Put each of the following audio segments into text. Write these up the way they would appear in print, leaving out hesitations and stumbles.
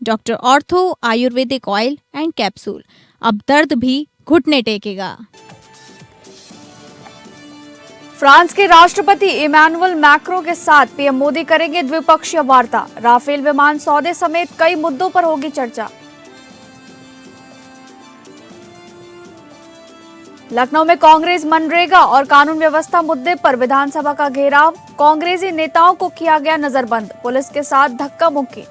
Doctor ortho Ayurvedic oil and capsule, अब दर्द भी घुटने टेकेगा। फ्रांस के राष्ट्रपति इमैनुअल मैक्रों के साथ पीएम मोदी करेंगे द्विपक्षीय वार्ता। राफेल विमान सौदे समेत कई मुद्दों पर होगी चर्चा। लखनऊ में कांग्रेस मनरेगा और कानून व्यवस्था मुद्दे पर विधानसभा का घेराव। कांग्रेसी नेताओं को किया गया नजरबंद, पुलिस के साथ धक्का मुक्की।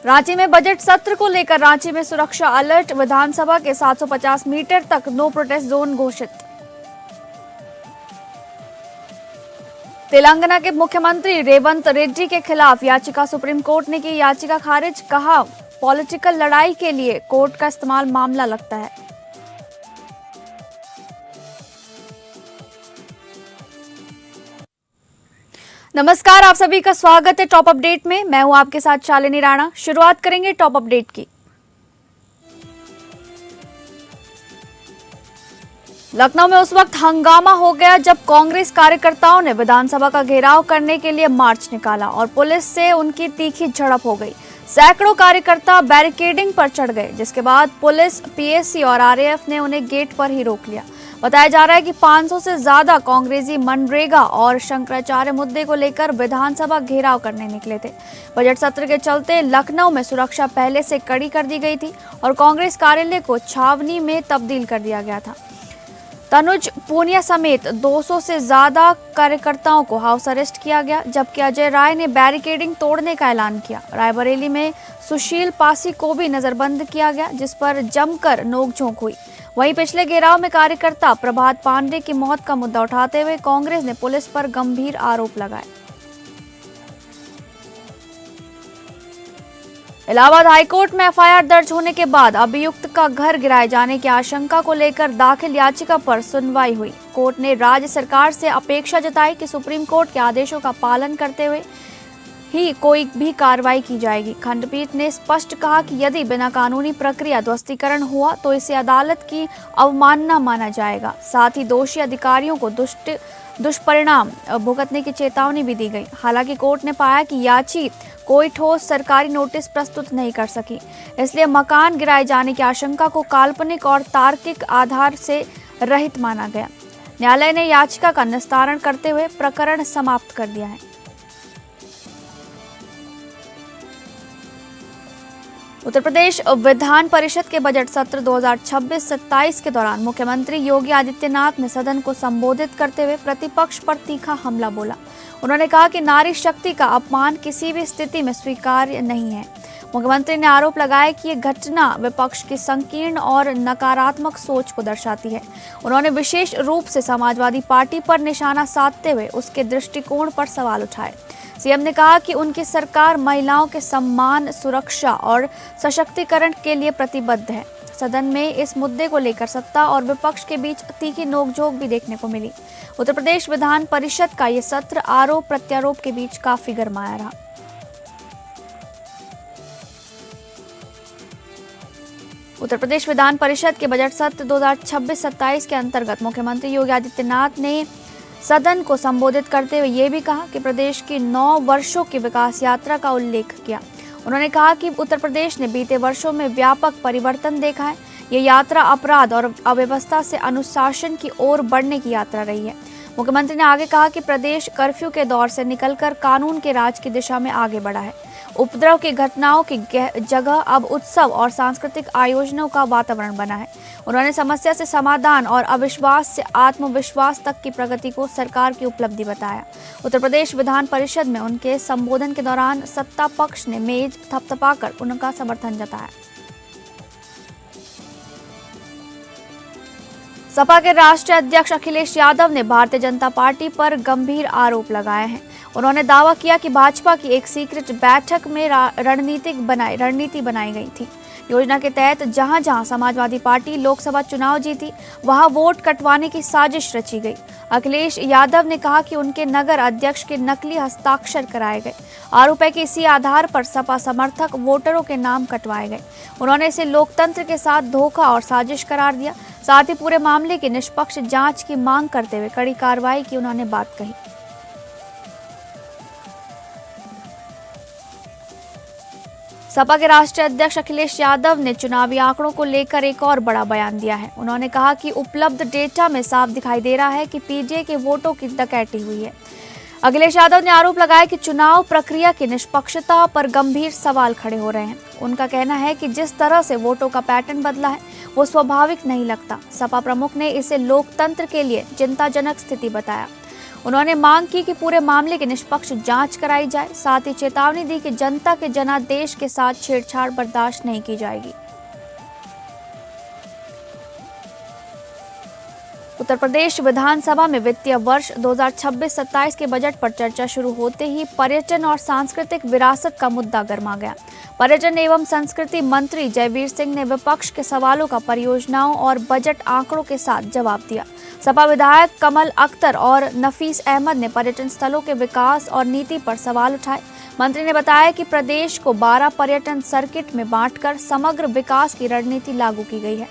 रांची में बजट सत्र को लेकर रांची में सुरक्षा अलर्ट। विधानसभा के 750 मीटर तक नो प्रोटेस्ट जोन घोषित। तेलंगाना के मुख्यमंत्री रेवंत रेड्डी के खिलाफ याचिका सुप्रीम कोर्ट ने की याचिका खारिज। कहा, पॉलिटिकल लड़ाई के लिए कोर्ट का इस्तेमाल मामला लगता है। नमस्कार, आप सभी का स्वागत है टॉप अपडेट में। मैं हूं आपके साथ शालिनी राणा। शुरुआत करेंगे टॉप अपडेट की। लखनऊ में उस वक्त हंगामा हो गया जब कांग्रेस कार्यकर्ताओं ने विधानसभा का घेराव करने के लिए मार्च निकाला और पुलिस से उनकी तीखी झड़प हो गई। सैकड़ों कार्यकर्ता बैरिकेडिंग पर चढ़ गए, जिसके बाद पुलिस, पीएसी और आरएएफ ने उन्हें गेट पर ही रोक लिया। बताया जा रहा है कि 500 से ज्यादा कांग्रेसी मनरेगा और शंकराचार्य मुद्दे को लेकर विधानसभा घेराव करने निकले थे। बजट सत्र के चलते लखनऊ में सुरक्षा पहले से कड़ी कर दी गई थी और कांग्रेस कार्यालय को छावनी में तब्दील कर दिया गया था। तनुज पूनिया समेत 200 से ज्यादा कार्यकर्ताओं को हाउस अरेस्ट किया गया, जबकि अजय राय ने बैरिकेडिंग तोड़ने का ऐलान किया। रायबरेली में सुशील पासी को भी नजरबंद किया गया, जिस पर जमकर नोकझोंक हुई। वहीं पिछले घेराव में कार्यकर्ता प्रभात पांडे की मौत का मुद्दा उठाते हुए कांग्रेस ने पुलिस पर गंभीर आरोप लगाए। इलाहाबाद हाईकोर्ट में एफआईआर दर्ज होने के बाद अभियुक्त का घर गिराए जाने की आशंका को लेकर दाखिल याचिका पर सुनवाई हुई। कोर्ट ने राज्य सरकार से अपेक्षा जताई कि सुप्रीम कोर्ट के आदेशों का पालन करते हुए ही कोई भी कार्रवाई की जाएगी। खंडपीठ ने स्पष्ट कहा कि यदि बिना कानूनी प्रक्रिया ध्वस्तीकरण हुआ तो इसे अदालत की अवमानना माना जाएगा। साथ ही दोषी अधिकारियों को दुष्परिणाम भुगतने की चेतावनी भी दी गई। हालांकि कोर्ट ने पाया कि याची कोई ठोस सरकारी नोटिस प्रस्तुत नहीं कर सकी, इसलिए मकान गिराए जाने की आशंका को काल्पनिक और तार्किक आधार से रहित माना गया। न्यायालय ने याचिका का निस्तारण करते हुए प्रकरण समाप्त कर दिया है। उत्तर प्रदेश विधान परिषद के बजट सत्र 2026-27 के दौरान मुख्यमंत्री योगी आदित्यनाथ ने सदन को संबोधित करते हुए प्रतिपक्ष पर तीखा हमला बोला। उन्होंने कहा कि नारी शक्ति का अपमान किसी भी स्थिति में स्वीकार्य नहीं है। मुख्यमंत्री ने आरोप लगाया कि ये घटना विपक्ष की संकीर्ण और नकारात्मक सोच को दर्शाती है। उन्होंने विशेष रूप से समाजवादी पार्टी पर निशाना साधते हुए उसके दृष्टिकोण पर सवाल उठाए। सीएम ने कहा कि उनकी सरकार महिलाओं के सम्मान, सुरक्षा और सशक्तिकरण के लिए प्रतिबद्ध है। सदन में इस मुद्दे को लेकर सत्ता और विपक्ष के बीच तीखी नोकझोंक भी देखने को मिली। उत्तर प्रदेश विधान परिषद का ये सत्र आरोप प्रत्यारोप के बीच काफी गरमाया रहा। उत्तर प्रदेश विधान परिषद के बजट सत्र 2026-27 के अंतर्गत मुख्यमंत्री योगी आदित्यनाथ ने सदन को संबोधित करते हुए ये भी कहा कि प्रदेश की 9 वर्षों की विकास यात्रा का उल्लेख किया। उन्होंने कहा कि उत्तर प्रदेश ने बीते वर्षों में व्यापक परिवर्तन देखा है। ये यात्रा अपराध और अव्यवस्था से अनुशासन की ओर बढ़ने की यात्रा रही है। मुख्यमंत्री ने आगे कहा कि प्रदेश कर्फ्यू के दौर से निकलकर कानून के राज की दिशा में आगे बढ़ा है। उपद्रव की घटनाओं की जगह अब उत्सव और सांस्कृतिक आयोजनों का वातावरण बना है। उन्होंने समस्या से समाधान और अविश्वास से आत्मविश्वास तक की प्रगति को सरकार की उपलब्धि बताया। उत्तर प्रदेश विधान परिषद में उनके संबोधन के दौरान सत्ता पक्ष ने मेज थपथपाकर उनका समर्थन जताया। सपा के राष्ट्रीय अध्यक्ष अखिलेश यादव ने भारतीय जनता पार्टी पर गंभीर आरोप लगाए हैं। उन्होंने दावा किया कि भाजपा की एक सीक्रेट बैठक में रणनीति बनाई गई थी। योजना के तहत जहां जहां समाजवादी पार्टी लोकसभा चुनाव जीती, वहां वोट कटवाने की साजिश रची गई। अखिलेश यादव ने कहा कि उनके नगर अध्यक्ष के नकली हस्ताक्षर कराए गए। आरोप है कि इसी आधार पर सपा समर्थक वोटरों के नाम कटवाए गए। उन्होंने इसे लोकतंत्र के साथ धोखा और साजिश करार दिया। साथ ही पूरे मामले की निष्पक्ष जांच की मांग करते हुए कड़ी कार्रवाई की उन्होंने बात कही। सपा के राष्ट्रीय अध्यक्ष अखिलेश यादव ने चुनावी आंकड़ों को लेकर एक और बड़ा बयान दिया है। उन्होंने कहा कि उपलब्ध डेटा में साफ दिखाई दे रहा है कि पीडीए के वोटों की डकैती हुई है। अखिलेश यादव ने आरोप लगाया कि चुनाव प्रक्रिया की निष्पक्षता पर गंभीर सवाल खड़े हो रहे हैं। उनका कहना है कि जिस तरह से वोटों का पैटर्न बदला है वो स्वाभाविक नहीं लगता। सपा प्रमुख ने इसे लोकतंत्र के लिए चिंताजनक स्थिति बताया। उन्होंने मांग की कि पूरे मामले की निष्पक्ष जांच कराई जाए। साथ ही चेतावनी दी कि जनता के जनादेश के साथ छेड़छाड़ बर्दाश्त नहीं की जाएगी। उत्तर प्रदेश विधानसभा में वित्तीय वर्ष 2026-27 के बजट पर चर्चा शुरू होते ही पर्यटन और सांस्कृतिक विरासत का मुद्दा गर्मा गया। पर्यटन एवं संस्कृति मंत्री जयवीर सिंह ने विपक्ष के सवालों का परियोजनाओं और बजट आंकड़ों के साथ जवाब दिया। सपा विधायक कमल अख्तर और नफीस अहमद ने पर्यटन स्थलों के विकास और नीति पर सवाल उठाए। मंत्री ने बताया कि प्रदेश को 12 पर्यटन सर्किट में बांटकर समग्र विकास की रणनीति लागू की गई है।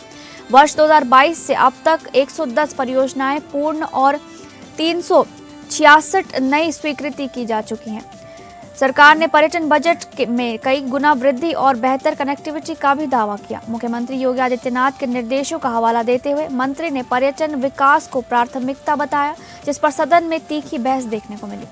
वर्ष 2022 से अब तक 110 परियोजनाएं पूर्ण और 366 नई स्वीकृति की जा चुकी हैं। सरकार ने पर्यटन बजट में कई गुना वृद्धि और बेहतर कनेक्टिविटी का भी दावा किया। मुख्यमंत्री योगी आदित्यनाथ के निर्देशों का हवाला देते हुए मंत्री ने पर्यटन विकास को प्राथमिकता बताया, जिस पर सदन में तीखी बहस देखने को मिली।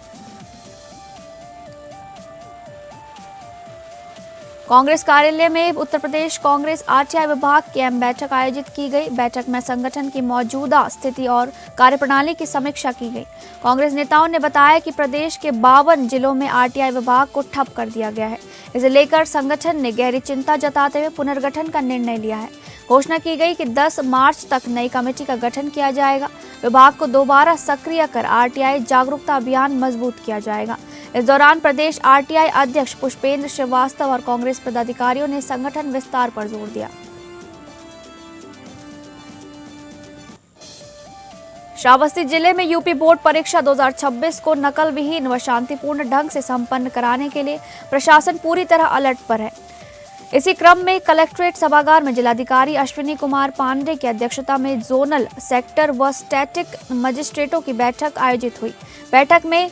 कांग्रेस कार्यालय में उत्तर प्रदेश कांग्रेस आरटीआई विभाग की अहम बैठक आयोजित की गई। बैठक में संगठन की मौजूदा स्थिति और कार्यप्रणाली की समीक्षा की गई। कांग्रेस नेताओं ने बताया कि प्रदेश के 52 जिलों में आरटीआई विभाग को ठप कर दिया गया है। इसे लेकर संगठन ने गहरी चिंता जताते हुए पुनर्गठन का निर्णय लिया है। घोषणा की गई कि 10 मार्च तक नई कमेटी का गठन किया जाएगा। विभाग को दोबारा सक्रिय कर आरटीआई जागरूकता अभियान मजबूत किया जाएगा। इस दौरान प्रदेश आरटीआई अध्यक्ष पुष्पेंद्र श्रीवास्तव और कांग्रेस पदाधिकारियों ने संगठन विस्तार पर जोर दिया। श्रावस्ती जिले में यूपी बोर्ड परीक्षा 2026 को नकल विहीन व शांतिपूर्ण ढंग से संपन्न कराने के लिए प्रशासन पूरी तरह अलर्ट पर है। इसी क्रम में कलेक्ट्रेट सभागार में जिलाधिकारी अश्विनी कुमार पांडे की अध्यक्षता में जोनल, सेक्टर व स्टैटिक मजिस्ट्रेटों की बैठक आयोजित हुई। बैठक में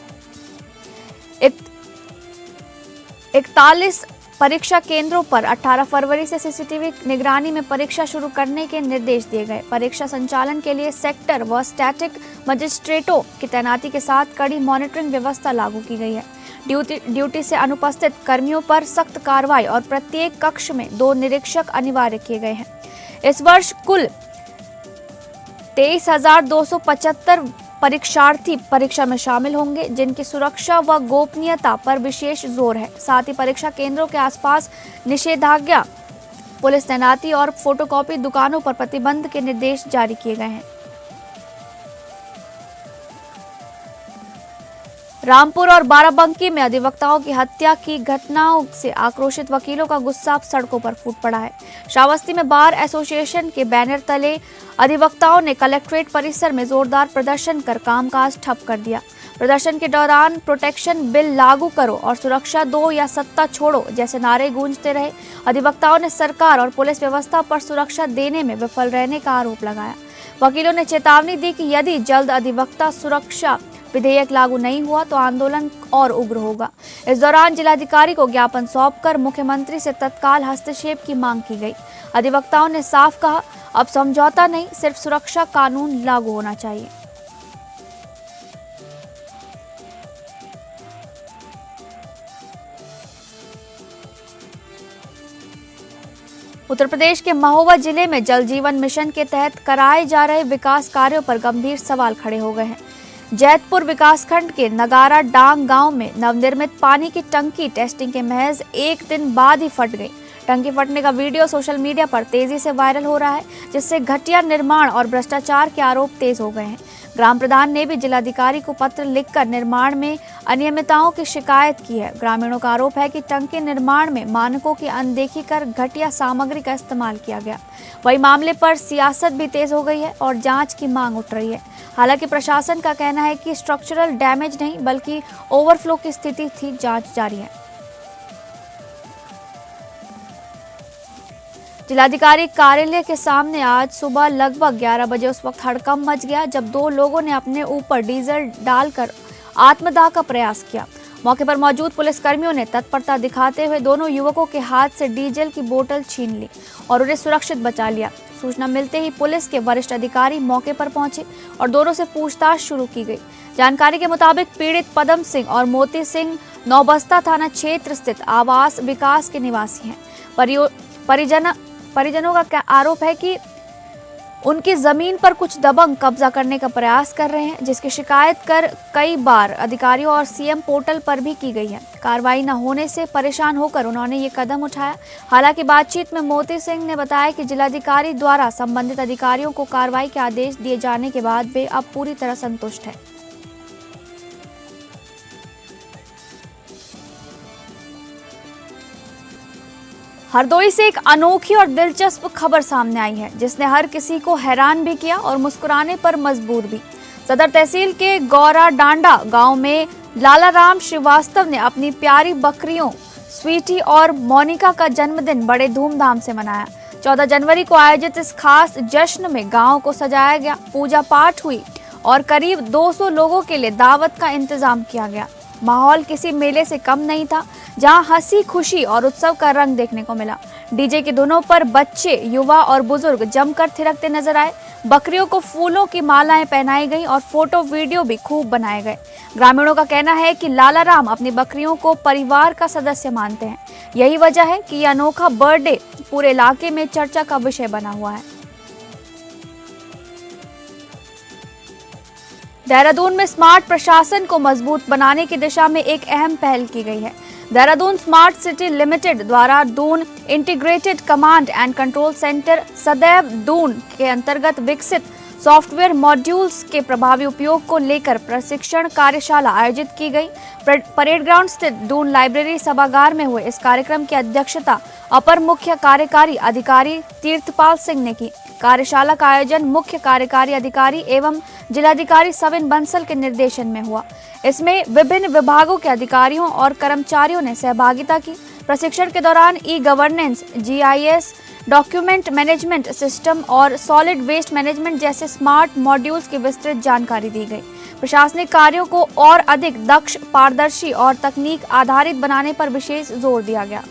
41 परीक्षा केंद्रों पर 18 फरवरी से सीसीटीवी निगरानी में परीक्षा शुरू करने के निर्देश दिए गए। परीक्षा संचालन के लिए सेक्टर व स्टैटिक मजिस्ट्रेटों की तैनाती के साथ कड़ी मॉनिटरिंग व्यवस्था लागू की गई है। ड्यूटी से अनुपस्थित कर्मियों पर सख्त कार्रवाई और प्रत्येक कक्ष में 2 निरीक्षक अनिवार्य किए गए हैं। इस वर्ष कुल 23,275 परीक्षार्थी परीक्षा में शामिल होंगे, जिनकी सुरक्षा व गोपनीयता पर विशेष जोर है। साथ ही परीक्षा केंद्रों के आसपास निषेधाज्ञा, पुलिस तैनाती और फोटोकॉपी दुकानों पर प्रतिबंध के निर्देश जारी किए गए हैं। रामपुर और बाराबंकी में अधिवक्ताओं की हत्या की घटनाओं से आक्रोशित वकीलों का गुस्सा अब सड़कों पर फूट पड़ा है। श्रावस्ती में बार एसोसिएशन के बैनर तले अधिवक्ताओं ने कलेक्ट्रेट परिसर में जोरदार प्रदर्शन कर कामकाज ठप कर दिया। प्रदर्शन के दौरान प्रोटेक्शन बिल लागू करो और सुरक्षा दो या सत्ता छोड़ो जैसे नारे गूंजते रहे। अधिवक्ताओं ने सरकार और पुलिस व्यवस्था पर सुरक्षा देने में विफल रहने का आरोप लगाया। वकीलों ने चेतावनी दी कि यदि जल्द अधिवक्ता सुरक्षा विधेयक लागू नहीं हुआ तो आंदोलन और उग्र होगा। इस दौरान जिलाधिकारी को ज्ञापन सौंपकर मुख्यमंत्री से तत्काल हस्तक्षेप की मांग की गई। अधिवक्ताओं ने साफ कहा, अब समझौता नहीं, सिर्फ सुरक्षा कानून लागू होना चाहिए। उत्तर प्रदेश के महोबा जिले में जल जीवन मिशन के तहत कराए जा रहे विकास कार्यों पर गंभीर सवाल खड़े हो गए हैं। जैतपुर विकासखंड के नगारा डांग गांव में नवनिर्मित पानी की टंकी टेस्टिंग के महज एक दिन बाद ही फट गई। टंकी फटने का वीडियो सोशल मीडिया पर तेजी से वायरल हो रहा है, जिससे घटिया निर्माण और भ्रष्टाचार के आरोप तेज हो गए हैं। ग्राम प्रधान ने भी जिलाधिकारी को पत्र लिखकर निर्माण में अनियमितताओं की शिकायत की है। ग्रामीणों का आरोप है कि टंकी निर्माण में मानकों की अनदेखी कर घटिया सामग्री का इस्तेमाल किया गया। वही मामले पर सियासत भी तेज हो गई है और जांच की मांग उठ रही है। हालांकि प्रशासन का कहना है कि स्ट्रक्चरल डैमेज नहीं बल्कि ओवरफ्लो की स्थिति थी। जांच जारी है। जिलाधिकारी कार्यालय के सामने आज सुबह लगभग 11 बजे उस वक्त हड़कंप मच गया जब 2 लोगों ने अपने ऊपर डीजल डालकर आत्मदाह का प्रयास किया। मौके पर मौजूद पुलिसकर्मियों ने तत्परता दिखाते हुए दोनों युवकों के हाथ से डीजल की बोतल छीन ली और उन्हें सुरक्षित बचा लिया। सूचना मिलते ही पुलिस के वरिष्ठ अधिकारी मौके पर पहुंचे और दोनों से पूछताछ शुरू की गई। जानकारी के मुताबिक पीड़ित पदम सिंह और मोती सिंह नौबस्ता थाना क्षेत्र स्थित आवास विकास के निवासी हैं। परिजनों का आरोप है कि उनकी जमीन पर कुछ दबंग कब्जा करने का प्रयास कर रहे हैं, जिसकी शिकायत कर कई बार अधिकारियों और सीएम पोर्टल पर भी की गई है। कार्रवाई न होने से परेशान होकर उन्होंने ये कदम उठाया। हालांकि बातचीत में मोती सिंह ने बताया कि जिलाधिकारी द्वारा संबंधित अधिकारियों को कार्रवाई के आदेश दिए जाने के बाद वे अब पूरी तरह संतुष्ट हैं। हरदोई से एक अनोखी और दिलचस्प खबर सामने आई है, जिसने हर किसी को हैरान भी किया और मुस्कुराने पर मजबूर भी। सदर तहसील के गौरा डांडा गांव में लालाराम श्रीवास्तव ने अपनी प्यारी बकरियों स्वीटी और मोनिका का जन्मदिन बड़े धूमधाम से मनाया। 14 जनवरी को आयोजित इस खास जश्न में गांव को सजाया गया, पूजा पाठ हुई और करीब 200 लोगों के लिए दावत का इंतजाम किया गया। माहौल किसी मेले से कम नहीं था, जहां हंसी खुशी और उत्सव का रंग देखने को मिला। डीजे की धुनों पर बच्चे, युवा और बुजुर्ग जमकर थिरकते नजर आए। बकरियों को फूलों की मालाएं पहनाई गई और फोटो वीडियो भी खूब बनाए गए। ग्रामीणों का कहना है कि लालाराम अपनी बकरियों को परिवार का सदस्य मानते हैं। यही वजह है कि यह अनोखा बर्थडे पूरे इलाके में चर्चा का विषय बना हुआ है। देहरादून में स्मार्ट प्रशासन को मजबूत बनाने की दिशा में एक अहम पहल की गई है। देहरादून स्मार्ट सिटी लिमिटेड द्वारा Doon integrated command and control centre सदैव दून के अंतर्गत विकसित सॉफ्टवेयर मॉड्यूल्स के प्रभावी उपयोग को लेकर प्रशिक्षण कार्यशाला आयोजित की गई। परेड ग्राउंड स्थित दून लाइब्रेरी सभागार में हुए इस कार्यक्रम की अध्यक्षता अपर मुख्य कार्यकारी अधिकारी तीर्थपाल सिंह ने की। कार्यशाला का आयोजन मुख्य कार्यकारी अधिकारी एवं जिलाधिकारी सविन बंसल के निर्देशन में हुआ। इसमें विभिन्न विभागों के अधिकारियों और कर्मचारियों ने सहभागिता की। प्रशिक्षण के दौरान e governance, GIS, document management system और सॉलिड वेस्ट मैनेजमेंट जैसे स्मार्ट मॉड्यूल्स की विस्तृत जानकारी दी गई। प्रशासनिक कार्यों को और अधिक दक्ष, पारदर्शी और तकनीक आधारित बनाने पर विशेष जोर दिया गया।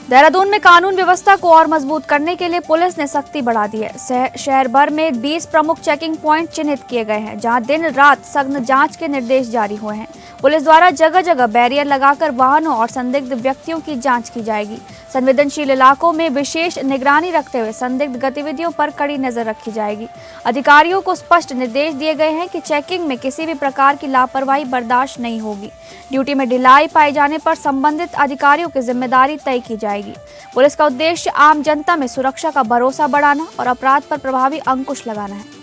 देहरादून में कानून व्यवस्था को और मजबूत करने के लिए पुलिस ने सख्ती बढ़ा दी है। शहर भर में 20 प्रमुख चेकिंग पॉइंट चिन्हित किए गए हैं, जहां दिन रात सघन जांच के निर्देश जारी हुए हैं। पुलिस द्वारा जगह जगह बैरियर लगाकर वाहनों और संदिग्ध व्यक्तियों की जांच की जाएगी। संवेदनशील इलाकों में विशेष निगरानी रखते हुए संदिग्ध गतिविधियों पर कड़ी नजर रखी जाएगी। अधिकारियों को स्पष्ट निर्देश दिए गए हैं कि चेकिंग में किसी भी प्रकार की लापरवाही बर्दाश्त नहीं होगी। ड्यूटी में ढिलाई पाए जाने पर संबंधित अधिकारियों की जिम्मेदारी तय की जाएगी। पुलिस का उद्देश्य आम जनता में सुरक्षा का भरोसा बढ़ाना और अपराध पर प्रभावी अंकुश लगाना है।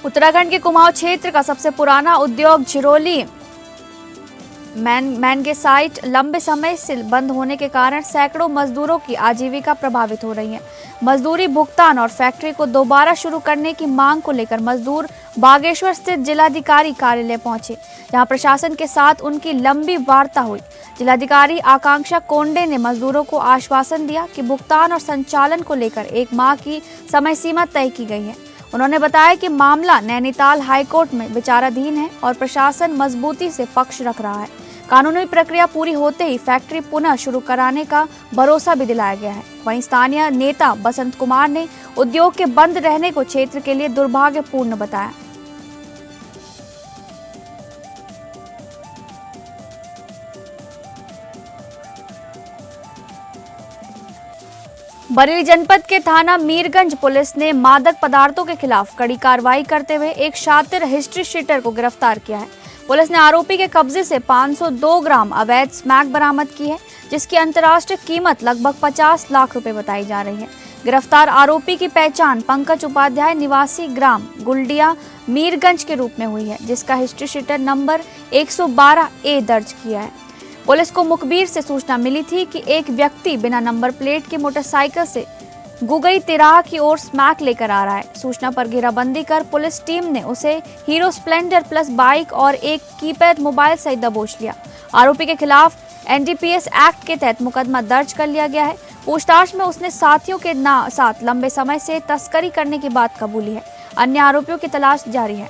उत्तराखंड के कुमाऊं क्षेत्र का सबसे पुराना उद्योग झिरोली मैंगेसाइट लंबे समय से बंद होने के कारण सैकड़ों मजदूरों की आजीविका प्रभावित हो रही है। मजदूरी भुगतान और फैक्ट्री को दोबारा शुरू करने की मांग को लेकर मजदूर बागेश्वर स्थित जिलाधिकारी कार्यालय पहुंचे, जहां प्रशासन के साथ उनकी लंबी वार्ता हुई। जिलाधिकारी आकांक्षा कोंडे ने मजदूरों को आश्वासन दिया कि भुगतान और संचालन को लेकर 1 माह की समय सीमा तय की गई है। उन्होंने बताया कि मामला नैनीताल हाईकोर्ट में विचाराधीन है और प्रशासन मजबूती से पक्ष रख रहा है। कानूनी प्रक्रिया पूरी होते ही फैक्ट्री पुनः शुरू कराने का भरोसा भी दिलाया गया है। वहीं स्थानीय नेता बसंत कुमार ने उद्योग के बंद रहने को क्षेत्र के लिए दुर्भाग्यपूर्ण बताया। बरेली जनपद के थाना मीरगंज पुलिस ने मादक पदार्थों के खिलाफ कड़ी कार्रवाई करते हुए एक शातिर हिस्ट्री शीटर को गिरफ्तार किया है। पुलिस ने आरोपी के कब्जे से 502 ग्राम अवैध स्मैक बरामद की है, जिसकी अंतर्राष्ट्रीय कीमत लगभग 50 लाख रुपए बताई जा रही है। गिरफ्तार आरोपी की पहचान पंकज उपाध्याय निवासी ग्राम गुलडिया मीरगंज के रूप में हुई है, जिसका हिस्ट्री शीटर नंबर 112A दर्ज किया है। पुलिस को मुखबिर से सूचना मिली थी कि एक व्यक्ति बिना नंबर प्लेट की मोटरसाइकिल से गुगई तिराह की ओर स्मैक लेकर आ रहा है। सूचना पर घेराबंदी कर पुलिस टीम ने उसे हीरो स्प्लेंडर प्लस बाइक और एक कीपैड मोबाइल सहित दबोच लिया। आरोपी के खिलाफ एनडीपीएस एक्ट के तहत मुकदमा दर्ज कर लिया गया है। पूछताछ में उसने साथियों के साथ लंबे समय से तस्करी करने की बात कबूली है। अन्य आरोपियों की तलाश जारी है।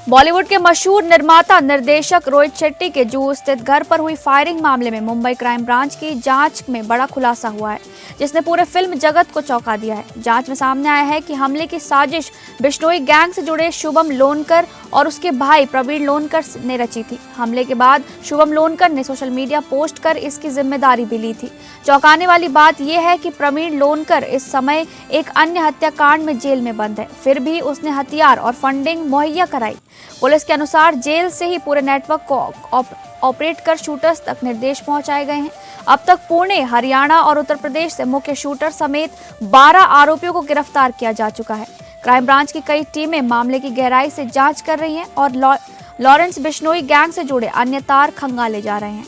बॉलीवुड के मशहूर निर्माता निर्देशक रोहित शेट्टी के जुहू स्थित घर पर हुई फायरिंग मामले में मुंबई क्राइम ब्रांच की जांच में बड़ा खुलासा हुआ है, जिसने पूरे फिल्म जगत को चौंका दिया है। जांच में सामने आया है कि हमले की साजिश बिश्नोई गैंग से जुड़े शुभम लोनकर और उसके भाई प्रवीण लोनकर ने रची थी। हमले के बाद शुभम लोनकर ने सोशल मीडिया पोस्ट कर इसकी जिम्मेदारी भी ली थी। चौंकाने वाली बात यह है कि प्रवीण लोनकर इस समय एक अन्य हत्याकांड में जेल में बंद है, फिर भी उसने हथियार और फंडिंग मुहैया कराई। पुलिस के अनुसार जेल से ही पूरे नेटवर्क को ऑपरेट कर शूटर्स तक निर्देश पहुंचाए गए हैं। अब तक पुणे, हरियाणा और उत्तर प्रदेश से मुख्य शूटर समेत 12 आरोपियों को गिरफ्तार किया जा चुका है। क्राइम ब्रांच की कई टीमें मामले की गहराई से जांच कर रही हैं और लॉरेंस बिश्नोई गैंग से जुड़े अन्य तार खंगाले जा रहे हैं।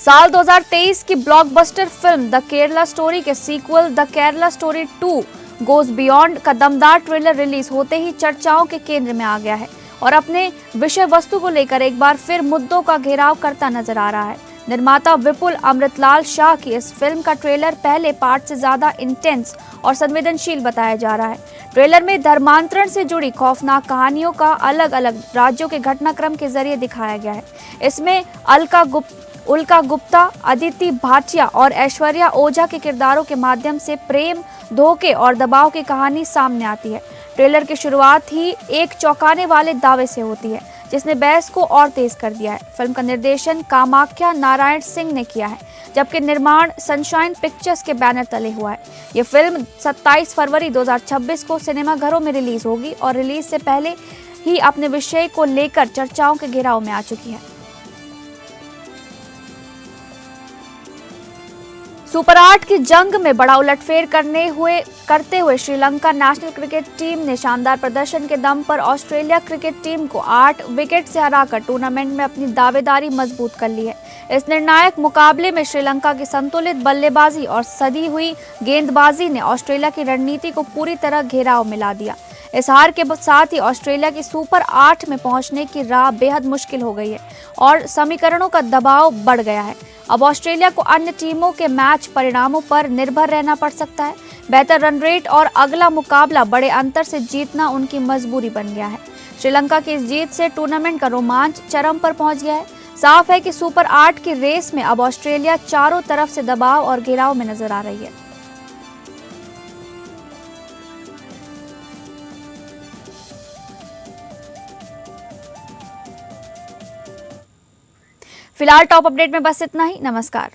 साल 2023 की ब्लॉकबस्टर फिल्म द केरला स्टोरी के sequel the Kerala story 2 goes beyond का दमदार ट्रेलर रिलीज होते ही चर्चाओं के केंद्र में आ गया है और अपने विषय वस्तु को लेकर एक बार फिर मुद्दों का घेराव करता नजर आ रहा है। निर्माता विपुल अमृतलाल शाह की इस फिल्म का ट्रेलर पहले पार्ट से ज्यादा इंटेंस और संवेदनशील बताया जा रहा है। ट्रेलर में धर्मांतरण से जुड़ी खौफनाक कहानियों का अलग अलग राज्यों के घटनाक्रम के जरिए दिखाया गया है। इसमें उल्का गुप्ता, अदिति भाटिया और ऐश्वर्या ओझा के किरदारों के माध्यम से प्रेम, धोखे और दबाव की कहानी सामने आती है। ट्रेलर की शुरुआत ही एक चौंकाने वाले दावे से होती है, जिसने बहस को और तेज कर दिया है। फिल्म का निर्देशन कामाख्या नारायण सिंह ने किया है, जबकि निर्माण सनशाइन पिक्चर्स के बैनर तले हुआ है। ये फिल्म 27 फरवरी 2026 को सिनेमाघरों में रिलीज होगी और रिलीज से पहले ही अपने विषय को लेकर चर्चाओं के घेराव में आ चुकी है। सुपर 8 की जंग में बड़ा उलटफेर करते हुए श्रीलंका नेशनल क्रिकेट टीम ने शानदार प्रदर्शन के दम पर ऑस्ट्रेलिया क्रिकेट टीम को 8 विकेट से हराकर टूर्नामेंट में अपनी दावेदारी मजबूत कर ली है। इस निर्णायक मुकाबले में श्रीलंका की संतुलित बल्लेबाजी और सधी हुई गेंदबाजी ने ऑस्ट्रेलिया की रणनीति को पूरी तरह घेराव में ला दिया। इस हार के साथ ही ऑस्ट्रेलिया की सुपर 8 में पहुंचने की राह बेहद मुश्किल हो गई है और समीकरणों का दबाव बढ़ गया है। अब ऑस्ट्रेलिया को अन्य टीमों के मैच परिणामों पर निर्भर रहना पड़ सकता है। बेहतर रन रेट और अगला मुकाबला बड़े अंतर से जीतना उनकी मजबूरी बन गया है। श्रीलंका की इस जीत से टूर्नामेंट का रोमांच चरम पर पहुंच गया है। साफ है कि सुपर 8 की रेस में अब ऑस्ट्रेलिया चारों तरफ से दबाव और घेराव में नजर आ रही है। फिलहाल टॉप अपडेट में बस इतना ही। नमस्कार।